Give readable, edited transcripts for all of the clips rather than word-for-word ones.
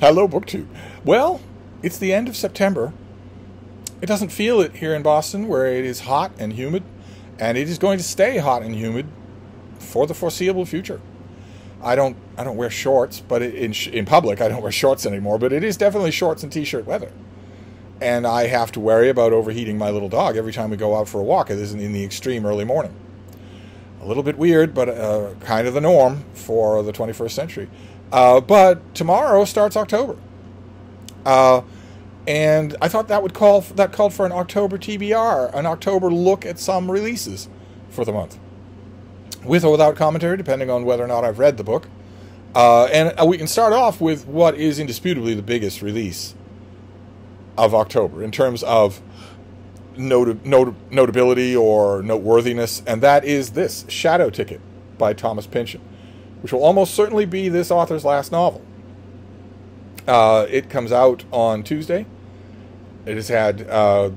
Hello, BookTube. Well, it's the end of September. It doesn't feel it here in Boston, where it is hot and humid, and it is going to stay hot and humid for the foreseeable future. I don't wear shorts, but in public I don't wear shorts anymore. But it is definitely shorts and t-shirt weather, and I have to worry about overheating my little dog every time we go out for a walk. It isn't in the extreme early morning. A little bit weird, but kind of the norm for the 21st century. But tomorrow starts October, and I thought that called for an October TBR, an October look at some releases for the month, with or without commentary, depending on whether or not I've read the book. And we can start off with what is indisputably the biggest release of October in terms of notability or noteworthiness, and that is this Shadow Ticket by Thomas Pynchon, which will almost certainly be this author's last novel. It comes out on Tuesday. It has had a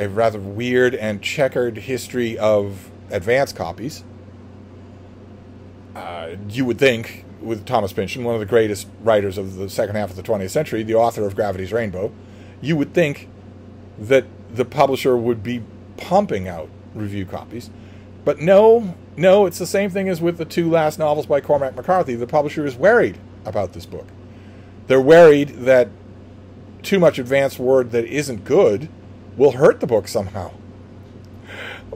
rather weird and checkered history of advance copies. You would think, with Thomas Pynchon, one of the greatest writers of the second half of the 20th century, the author of Gravity's Rainbow, you would think that the publisher would be pumping out review copies. But no, it's the same thing as with the two last novels by Cormac McCarthy. The publisher is worried about this book. They're worried that too much advance word that isn't good will hurt the book somehow.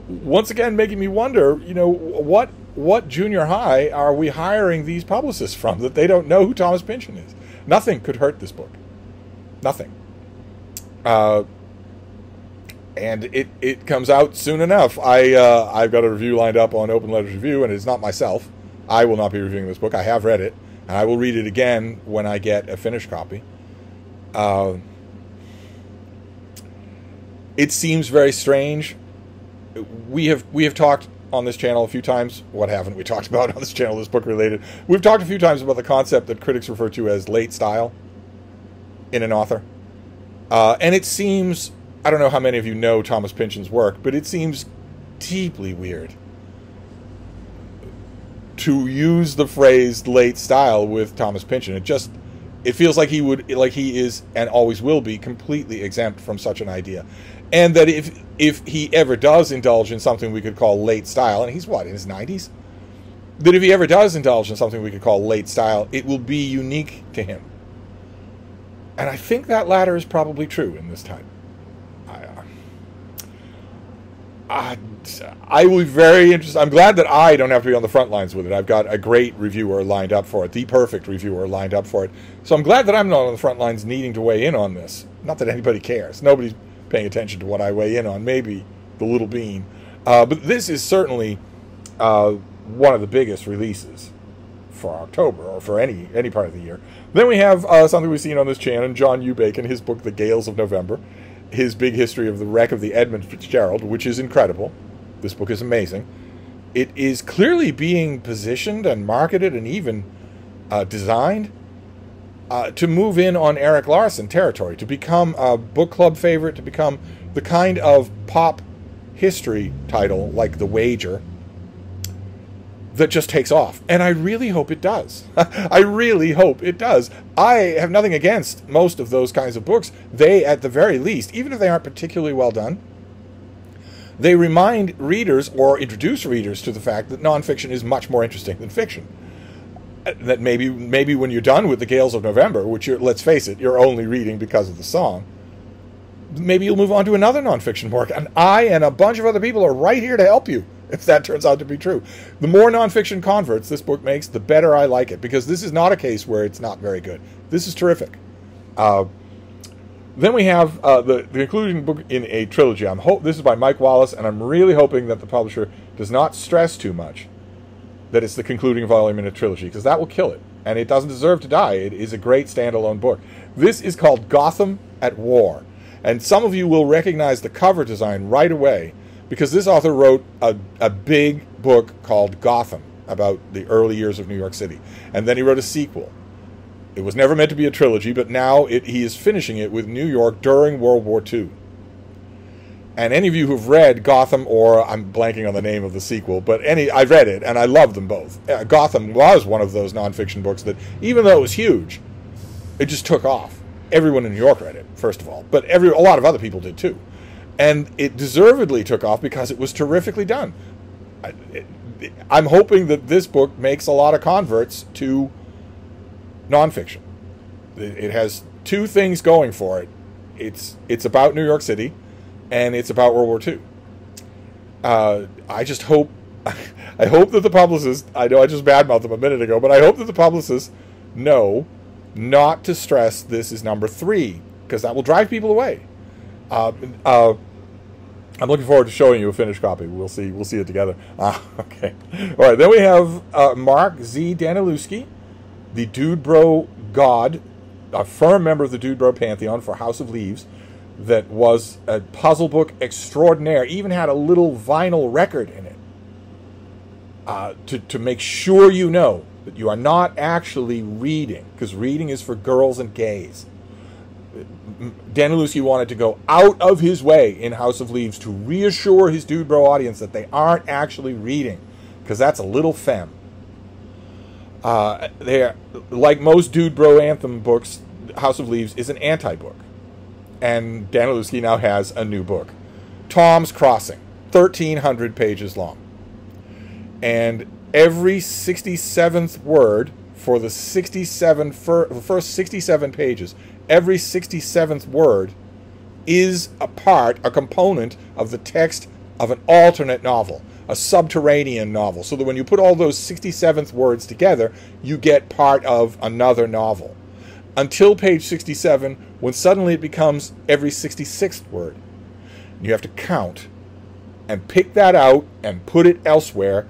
Once again, making me wonder, what junior high are we hiring these publicists from that they don't know who Thomas Pynchon is? Nothing could hurt this book. Nothing. And it comes out soon enough. I've got a review lined up on Open Letters Review, and it's not myself. I will not be reviewing this book. I have read it, and I will read it again when I get a finished copy. It seems very strange. We have talked on this channel a few times. What haven't we talked about on this channel that's book related? We've talked a few times about the concept that critics refer to as late style in an author. And it seems, I don't know how many of you know Thomas Pynchon's work, but it seems deeply weird to use the phrase late style with Thomas Pynchon. It feels like he is and always will be completely exempt from such an idea. And that if he ever does indulge in something we could call late style, and he's in his 90s? That if he ever does indulge in something we could call late style, it will be unique to him. And I think that latter is probably true in this time. I will be very interested. I'm glad that I don't have to be on the front lines with it. I've got a great reviewer lined up for it, the perfect reviewer lined up for it. So I'm glad that I'm not on the front lines needing to weigh in on this. Not that anybody cares. Nobody's paying attention to what I weigh in on. Maybe the little bean. But this is certainly one of the biggest releases for October, or for any part of the year. Then we have something we've seen on this channel, John U. Bacon, his book, The Gales of November. His big history of the wreck of the Edmund Fitzgerald, which is incredible. This book is amazing. It is clearly being positioned and marketed and even designed to move in on Erik Larson territory, to become a book club favorite, to become the kind of pop history title like The Wager that just takes off. And I really hope it does. I really hope it does. I have nothing against most of those kinds of books. They, at the very least, even if they aren't particularly well done, they remind readers or introduce readers to the fact that nonfiction is much more interesting than fiction. That maybe when you're done with The Gales of November, which let's face it, you're only reading because of the song, maybe you'll move on to another nonfiction work. And I and a bunch of other people are right here to help you, if that turns out to be true. The more nonfiction converts this book makes, the better I like it, because this is not a case where it's not very good. This is terrific. Then we have the concluding book in a trilogy. This is by Mike Wallace, and I'm really hoping that the publisher does not stress too much that it's the concluding volume in a trilogy, because that will kill it. And it doesn't deserve to die. It is a great standalone book. This is called Gotham at War. And some of you will recognize the cover design right away, because this author wrote a big book called Gotham about the early years of New York City. And then he wrote a sequel. It was never meant to be a trilogy, but now he is finishing it with New York during World War II. And any of you who've read Gotham, or I'm blanking on the name of the sequel, but I've read it, and I love them both. Gotham was one of those nonfiction books that, even though it was huge, It just took off. Everyone in New York read it, first of all, but a lot of other people did too. And it deservedly took off because it was terrifically done. I'm hoping that this book makes a lot of converts to nonfiction. It has two things going for it. It's about New York City, and it's about World War II. I just hope, I hope that the publicists, I know I just badmouthed them a minute ago, but I hope that the publicists know not to stress this is number 3, because that will drive people away. I'm looking forward to showing you a finished copy. We'll see it together. Okay. All right, then we have Mark Z. Danilewski, the Dude Bro God, a firm member of the Dude Bro Pantheon for House of Leaves, that was a puzzle book extraordinaire, even had a little vinyl record in it, to make sure you know that you are not actually reading, because reading is for girls and gays. Danilewski wanted to go out of his way in House of Leaves to reassure his Dude Bro audience that they aren't actually reading, because that's a little femme. They're, like most Dude Bro Anthem books, House of Leaves is an anti-book. And Danilewski now has a new book. Tom's Crossing, 1,300 pages long. And every 67th word for the first 67 pages, every 67th word is a component of the text of an alternate novel, a subterranean novel, so that when you put all those 67th words together, you get part of another novel. Until page 67, when suddenly it becomes every 66th word. You have to count and pick that out and put it elsewhere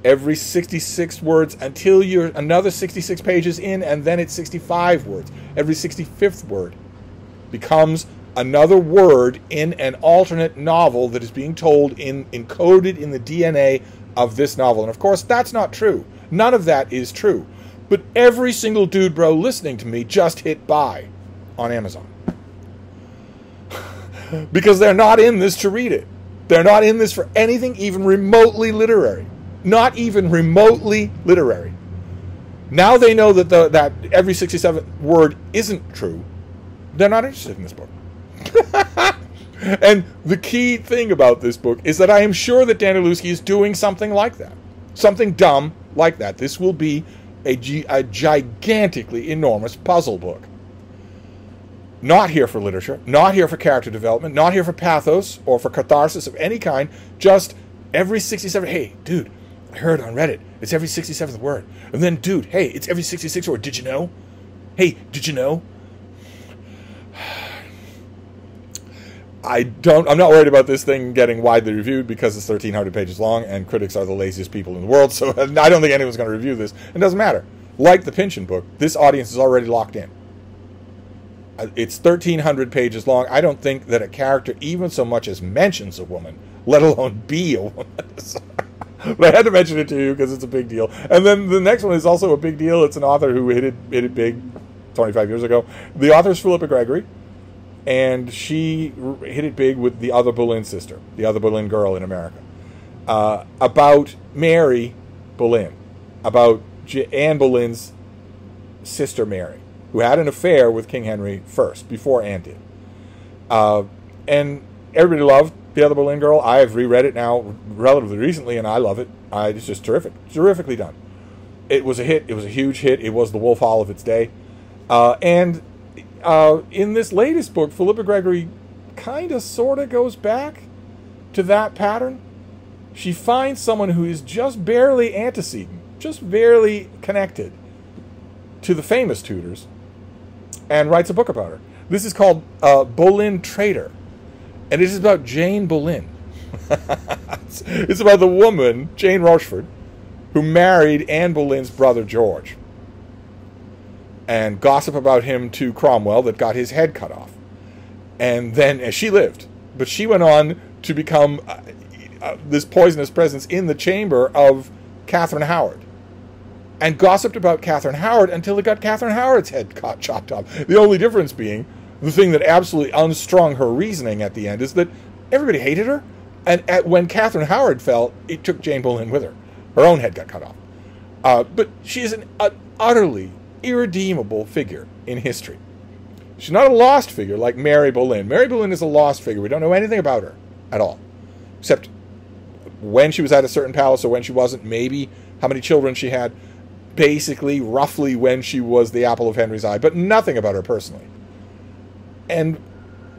every 66 words until you're another 66 pages in, and then it's 65 words. Every 65th word becomes another word in an alternate novel that is being told encoded in the DNA of this novel. And of course, that's not true. None of that is true. But every single Dude Bro listening to me just hit buy on Amazon. Because they're not in this to read it. They're not in this for anything even remotely literary. Not even remotely literary. Now they know that that every 67th word isn't true. They're not interested in this book. And the key thing about this book is that I am sure that Danilewski is doing something like that. Something dumb like that. This will be a gigantically enormous puzzle book. Not here for literature, not here for character development, not here for pathos or for catharsis of any kind, just every 67, hey, dude, I heard on Reddit, it's every 67th word. And then, dude, hey, it's every 66th word, did you know? Hey, did you know? I'm not worried about this thing getting widely reviewed because it's 1,300 pages long and critics are the laziest people in the world, so I don't think anyone's going to review this. It doesn't matter. Like the Pynchon book, this audience is already locked in. It's 1,300 pages long. I don't think that a character even so much as mentions a woman, let alone be a woman. But I had to mention it to you because it's a big deal. And then the next one is also a big deal. It's an author who hit it big 25 years ago. The author is Philippa Gregory. And she hit it big with the other Boleyn sister, the other Boleyn girl in America, about Mary Boleyn, about Anne Boleyn's sister Mary, who had an affair with King Henry first, before Anne did. And everybody loved the other Boleyn girl. I've reread it now relatively recently, and I love it. It's just terrific, terrifically done. It was a hit. It was a huge hit. It was the Wolf Hall of its day. In this latest book, Philippa Gregory kind of sort of goes back to that pattern. She finds someone who is just barely antecedent, just barely connected to the famous Tudors, and writes a book about her. This is called Boleyn Traitor, and it is about Jane Boleyn. It's about the woman, Jane Rochford, who married Anne Boleyn's brother George, and gossip about him to Cromwell that got his head cut off. And then she lived, but she went on to become this poisonous presence in the chamber of Catherine Howard, and gossiped about Catherine Howard until it got Catherine Howard's head chopped off. The only difference being, the thing that absolutely unstrung her reasoning at the end is that everybody hated her, and when Catherine Howard fell, it took Jane Boleyn with her. Her own head got cut off. But she is an utterly irredeemable figure in history. She's not a lost figure like Mary Boleyn. Mary Boleyn is a lost figure. We don't know anything about her at all, except when she was at a certain palace or when she wasn't, maybe how many children she had, basically, roughly when she was the apple of Henry's eye, but nothing about her personally. And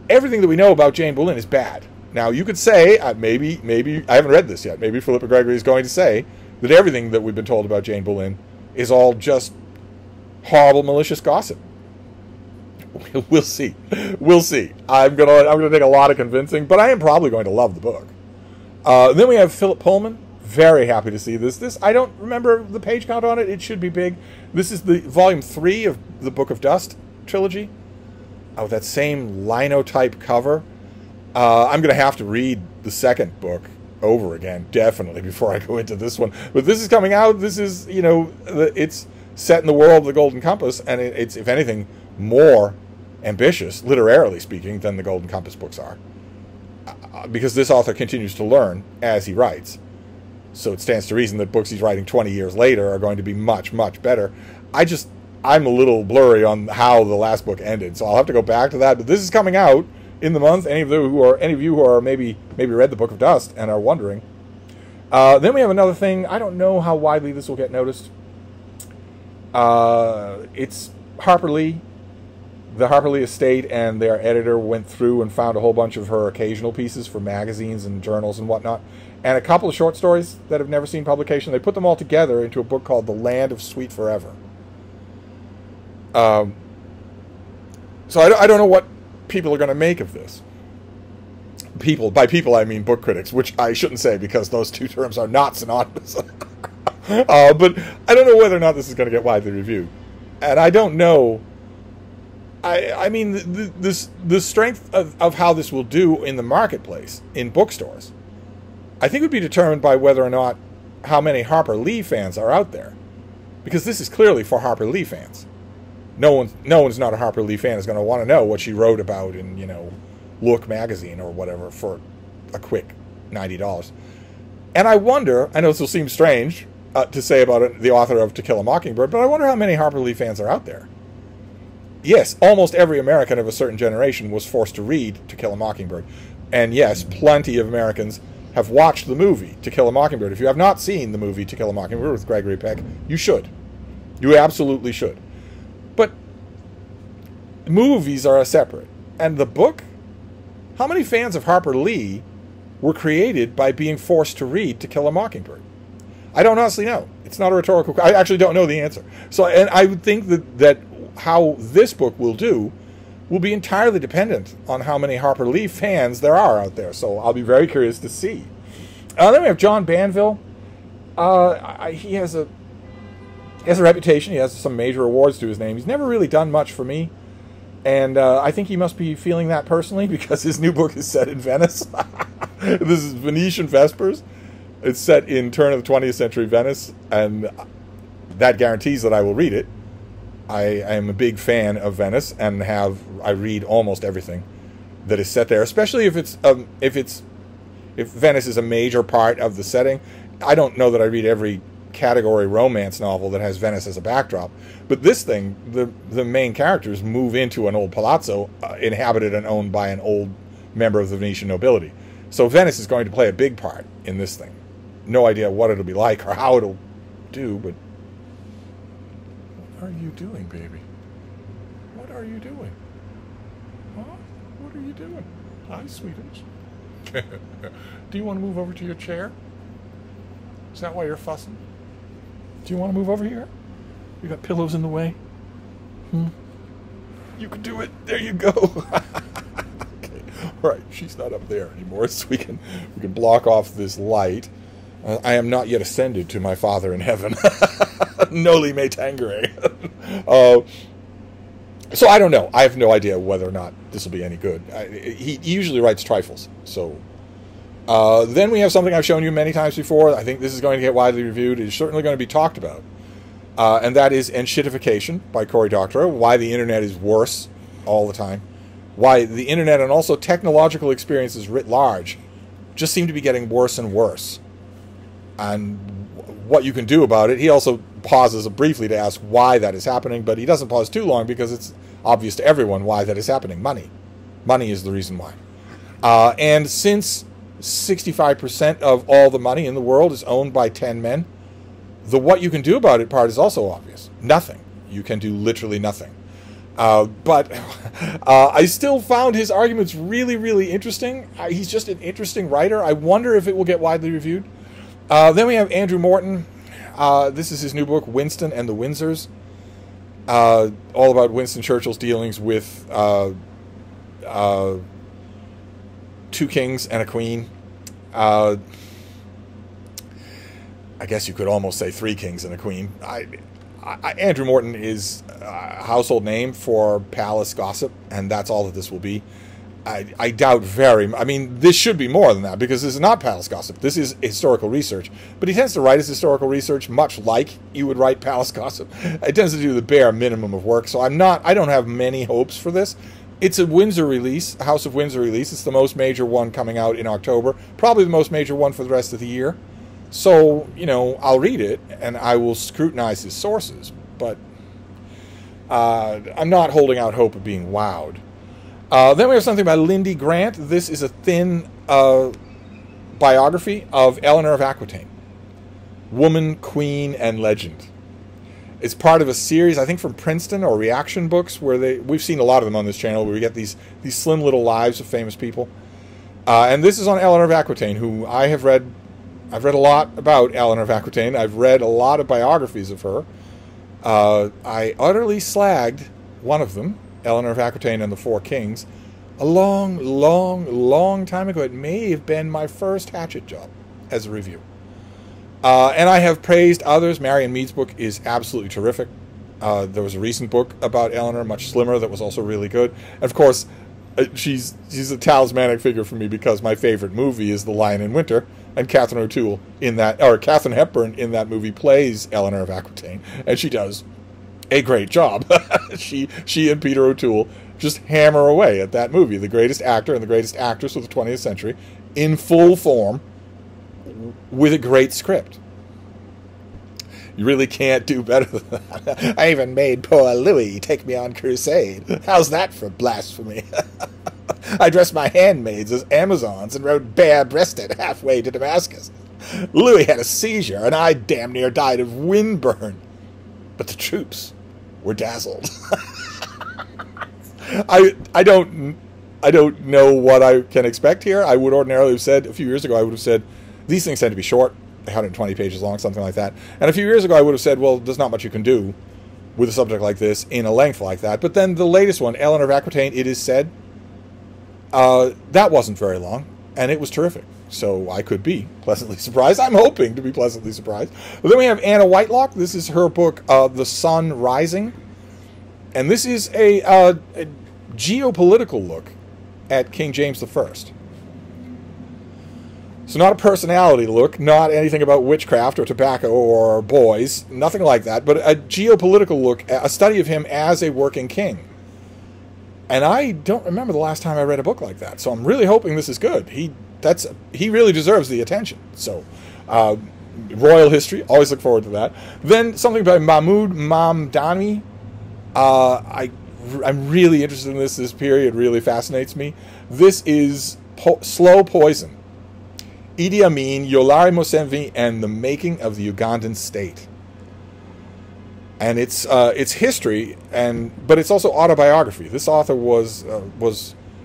everything that we know about Jane Boleyn is bad. Now, you could say, maybe, I haven't read this yet, maybe Philippa Gregory is going to say that everything that we've been told about Jane Boleyn is all just horrible, malicious gossip. We'll see. We'll see. I'm gonna take a lot of convincing, but I am probably going to love the book. Then we have Philip Pullman. Very happy to see this. I don't remember the page count on it. It should be big. This is the volume 3 of the Book of Dust trilogy. Oh, that same linotype cover. I'm going to have to read the second book over again, definitely, before I go into this one. But this is coming out. This is, you know, it's set in the world of the Golden Compass, and it's, if anything, more ambitious, literarily speaking, than the Golden Compass books are. Because this author continues to learn as he writes. So it stands to reason that books he's writing 20 years later are going to be much, much better. I'm a little blurry on how the last book ended, so I'll have to go back to that. But this is coming out in the month. Any of you who are maybe read the Book of Dust and are wondering. Then we have another thing. I don't know how widely this will get noticed. It's Harper Lee. The Harper Lee estate and their editor went through and found a whole bunch of her occasional pieces for magazines and journals and whatnot, and a couple of short stories that have never seen publication. They put them all together into a book called The Land of Sweet Forever. So I don't know what people are going to make of this. By people I mean book critics, which I shouldn't say because those two terms are not synonymous. But I don't know whether or not this is going to get widely reviewed, and I don't know. I mean, the strength of how this will do in the marketplace, in bookstores, I think would be determined by whether or not how many Harper Lee fans are out there. Because this is clearly for Harper Lee fans. No one's not a Harper Lee fan is going to want to know what she wrote about in, you know, Look magazine or whatever for a quick $90. And I wonder, I know this will seem strange to say about it, the author of To Kill a Mockingbird, but I wonder how many Harper Lee fans are out there. Yes, almost every American of a certain generation was forced to read To Kill a Mockingbird. And yes, plenty of Americans have watched the movie To Kill a Mockingbird. If you have not seen the movie To Kill a Mockingbird with Gregory Peck, you should. You absolutely should. But movies are a separate. And the book? How many fans of Harper Lee were created by being forced to read To Kill a Mockingbird? I don't honestly know. It's not a rhetorical question. I actually don't know the answer. So, and I would think that how this book will do will be entirely dependent on how many Harper Lee fans there are out there. So I'll be very curious to see. Then we have John Banville. He has a reputation. He has some major awards to his name. He's never really done much for me. And I think he must be feeling that personally because his new book is set in Venice. This is Venetian Vespers. It's set in turn of the 20th century Venice, and that guarantees that I will read it. I am a big fan of Venice, and I read almost everything that is set there, especially if Venice is a major part of the setting. I don't know that I read every category romance novel that has Venice as a backdrop, but this thing, the main characters move into an old palazzo inhabited and owned by an old member of the Venetian nobility. So Venice is going to play a big part in this thing. No idea what it'll be like or how it'll do, but what are you doing, baby? What are you doing? Huh? What are you doing? Hi, sweetheart. Do you want to move over to your chair? Is that why you're fussing? Do you want to move over here? You got pillows in the way? You can do it. There you go. Okay. All right. She's not up there anymore, so we can block off this light. I am not yet ascended to my Father in heaven. Noli me tangere. So I don't know. I have no idea whether or not this will be any good. He usually writes trifles. So then we have something I've shown you many times before. I think this is going to get widely reviewed. It's certainly going to be talked about. And that is Enshittification by Cory Doctorow. Why the internet is worse all the time. Why the internet and also technological experiences writ large just seem to be getting worse and worse. And what you can do about it. He also pauses briefly to ask why that is happening, but he doesn't pause too long because it's obvious to everyone why that is happening. Money. Money is the reason why. And since 65% of all the money in the world is owned by 10 men, the what you can do about it part is also obvious. Nothing. You can do literally nothing. But I still found his arguments really, really interesting. He's just an interesting writer. I wonder if it will get widely reviewed. Then we have Andrew Morton. This is his new book, Winston and the Windsors. All about Winston Churchill's dealings with two kings and a queen. I guess you could almost say three kings and a queen. Andrew Morton is a household name for palace gossip, and that's all that this will be. I doubt I mean, this should be more than that, because this is not palace gossip. This is historical research. But he tends to write his historical research much like you would write palace gossip. It tends to do the bare minimum of work, so I don't have many hopes for this. It's a Windsor release, a House of Windsor release. It's the most major one coming out in October. Probably the most major one for the rest of the year. So, you know, I'll read it, and I will scrutinize his sources. But I'm not holding out hope of being wowed. Then we have something by Lindy Grant. This is a thin biography of Eleanor of Aquitaine. Woman, Queen, and Legend. It's part of a series, I think, from Princeton or Reaction Books, where we've seen a lot of them on this channel, where we get these slim little lives of famous people. And this is on Eleanor of Aquitaine, who I've read a lot about Eleanor of Aquitaine. I've read a lot of biographies of her. I utterly slagged one of them, Eleanor of Aquitaine and the Four Kings, a long, long, long time ago. It may have been my first Hatchet job as a review. And I have praised others. Marion Mead's book is absolutely terrific. There was a recent book about Eleanor, much slimmer, that was also really good. And of course, she's a talismanic figure for me because my favorite movie is The Lion in Winter, and Catherine O'Toole Katharine Hepburn in that movie plays Eleanor of Aquitaine, and she does a great job. she and Peter O'Toole just hammer away at that movie. The greatest actor and the greatest actress of the 20th century in full form with a great script. You really can't do better than that. I even made poor Louis take me on crusade. How's that for blasphemy? I dressed my handmaids as Amazons and rode bare-breasted halfway to Damascus. Louis had a seizure, and I damn near died of windburn. But the troops were dazzled. I don't know what I can expect here. I would ordinarily have said, a few years ago, I would have said, these things tend to be short, 120 pages long, something like that. And a few years ago, I would have said, well, there's not much you can do with a subject like this in a length like that. But then the latest one, Eleanor of Aquitaine, it is said, that wasn't very long, and it was terrific. So I could be pleasantly surprised. I'm hoping to be pleasantly surprised. But then we have Anna Whitelock. This is her book, The Sun Rising. And this is a geopolitical look at King James I. So not a personality look, not anything about witchcraft or tobacco or boys, nothing like that, but a geopolitical look, a study of him as a working king. And I don't remember the last time I read a book like that, so I'm really hoping this is good. He really deserves the attention. So, royal history, always look forward to that. Then something by Mahmoud Mamdani. I'm really interested in this. This period really fascinates me. This is Slow Poison. Idi Amin, Yolari Museveni, and the Making of the Ugandan State. And it's history, but it's also autobiography. This author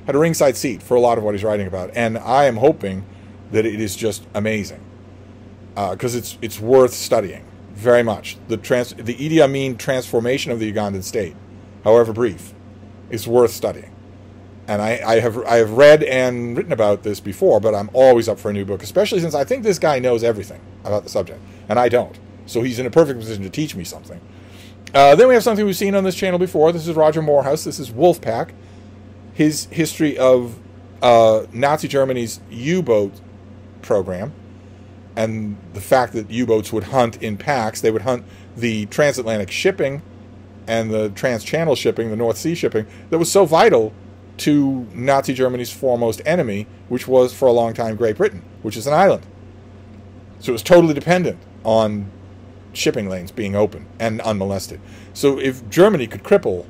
had a ringside seat for a lot of what he's writing about, and I am hoping that it is just amazing, because it's worth studying very much. The Idi Amin transformation of the Ugandan state, however brief, is worth studying. And I have read and written about this before, but I'm always up for a new book, especially since I think this guy knows everything about the subject, and I don't. So he's in a perfect position to teach me something. Then we have something we've seen on this channel before. This is Roger Morehouse. This is Wolfpack. His history of Nazi Germany's U-boat program, and the fact that U-boats would hunt in packs. They would hunt the transatlantic shipping and the trans-channel shipping, the North Sea shipping, that was so vital to Nazi Germany's foremost enemy, which was for a long time Great Britain, which is an island. So it was totally dependent on shipping lanes being open and unmolested. So if Germany could cripple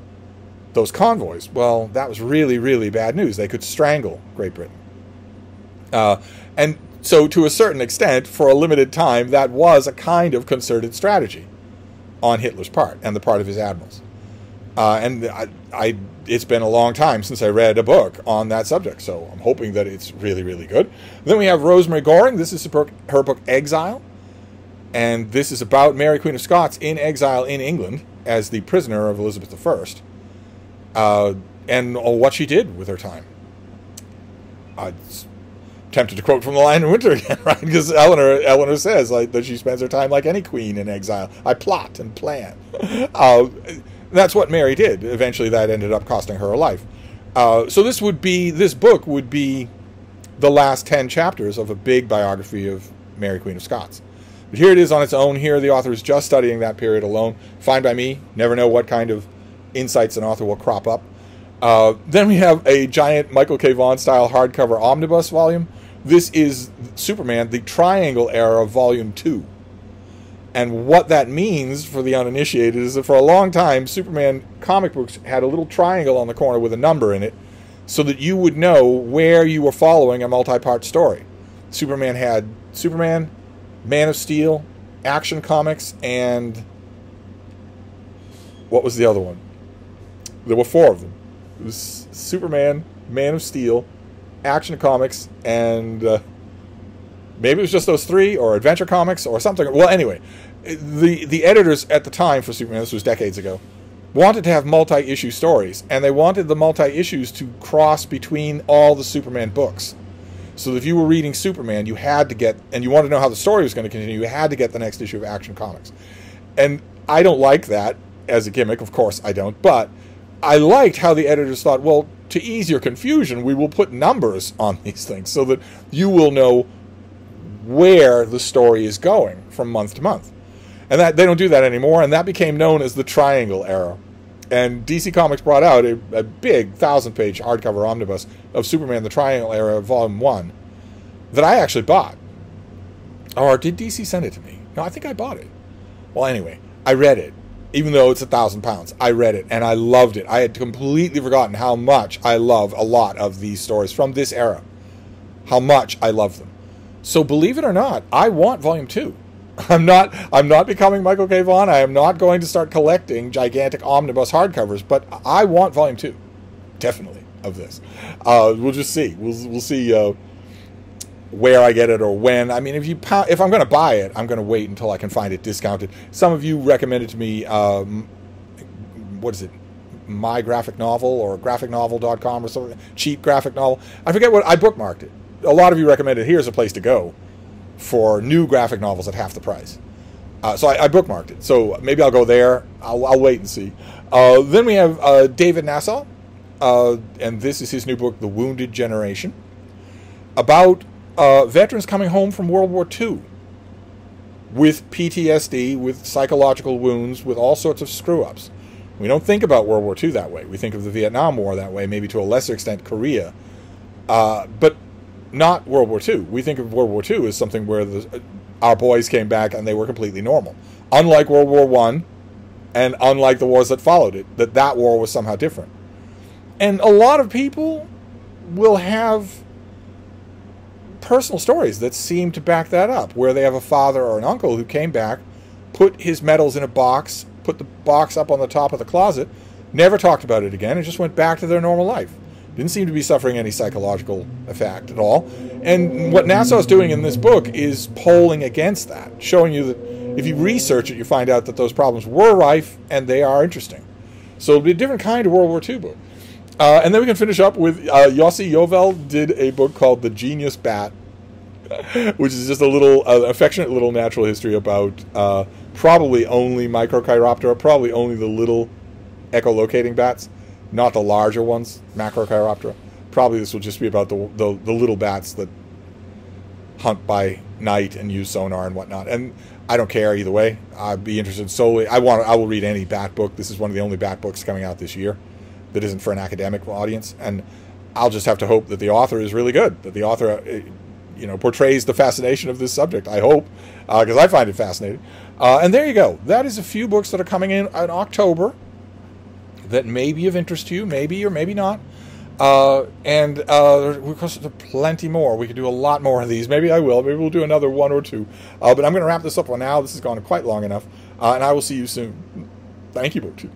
those convoys, well, that was really, really bad news. They could strangle Great Britain. And so to a certain extent, for a limited time, that was a kind of concerted strategy on Hitler's part and the part of his admirals. And it's been a long time since I read a book on that subject, so I'm hoping that it's really, really good. Then we have Rosemary Goring. This is her book Exile, and this is about Mary Queen of Scots in exile in England as the prisoner of Elizabeth I, and what she did with her time. Tempted to quote from The Lion in Winter again, right? Because Eleanor says that she spends her time like any queen in exile. I plot and plan. That's what Mary did. Eventually, that ended up costing her a life. So this book would be the last 10 chapters of a big biography of Mary Queen of Scots. But here it is on its own. Here the author is just studying that period alone. Fine by me. Never know what kind of insights an author will crop up. Then we have a giant Michael K. Vaughan style hardcover omnibus volume. This is Superman, the Triangle Era, Volume 2. And what that means for the uninitiated is that for a long time, Superman comic books had a little triangle on the corner with a number in it so that you would know where you were following a multi-part story. Superman had Superman, Man of Steel, Action Comics, and what was the other one? There were 4 of them. It was Superman, Man of Steel, Action Comics, and maybe it was just those 3, or Adventure Comics, or something. Well, anyway, the editors at the time for Superman, this was decades ago, wanted to have multi-issue stories, and they wanted the multi-issues to cross between all the Superman books. So that if you were reading Superman, you had to get, and you wanted to know how the story was going to continue, you had to get the next issue of Action Comics. And I don't like that as a gimmick, of course I don't, but I liked how the editors thought, well, to ease your confusion, we will put numbers on these things so that you will know where the story is going from month to month. And that they don't do that anymore, and that became known as the Triangle Era. And DC Comics brought out a big 1,000-page hardcover omnibus of Superman, the Triangle Era, Volume 1, that I actually bought. Or did DC send it to me? No, I think I bought it. Well, anyway, I read it. Even though it's £1,000, I read it, and I loved it. I had completely forgotten how much I love a lot of these stories from this era. How much I love them. So believe it or not, I want Volume 2. I'm not becoming Michael K. Vaughan. I am not going to start collecting gigantic omnibus hardcovers, but I want Volume 2. Definitely, of this. We'll just see. We'll see where I get it or when. I mean, if I'm going to buy it, I'm going to wait until I can find it discounted. Some of you recommended to me, what is it, My Graphic Novel or graphicnovel.com or something, cheap graphic novel. I forget what, I bookmarked it. A lot of you recommended, here's a place to go for new graphic novels at half the price. So I bookmarked it. So maybe I'll go there. I'll wait and see. Then we have David Nassau, and this is his new book, The Wounded Generation, about veterans coming home from World War II with PTSD, with psychological wounds, with all sorts of screw-ups. We don't think about World War II that way. We think of the Vietnam War that way, maybe to a lesser extent Korea, but not World War II. We think of World War II as something where our boys came back and they were completely normal. Unlike World War I, and unlike the wars that followed it, that war was somehow different. And a lot of people will have personal stories that seem to back that up, where they have a father or an uncle who came back, put his medals in a box, put the box up on the top of the closet, never talked about it again, and just went back to their normal life. Didn't seem to be suffering any psychological effect at all. And what Nassau's doing in this book is polling against that, showing you that if you research it, you find out that those problems were rife and they are interesting. So it'll be a different kind of World War II book. And then we can finish up with Yossi Yovel did a book called The Genius Bat, which is just a little affectionate little natural history about probably only Microchiroptera, probably only the little echolocating bats, not the larger ones, Macrochiroptera. Probably this will just be about the little bats that hunt by night and use sonar and whatnot. And I don't care either way. I'd be interested solely. I will read any bat book. This is one of the only bat books coming out this year that isn't for an academic audience. And I'll just have to hope that the author is really good, that the author portrays the fascination of this subject, I hope, because I find it fascinating. And there you go. That is a few books that are coming in October that may be of interest to you, maybe or maybe not. And of course, there are plenty more. We could do a lot more of these. Maybe I will. Maybe we'll do another one or two. But I'm going to wrap this up for now. This has gone quite long enough. And I will see you soon. Thank you, BookTube.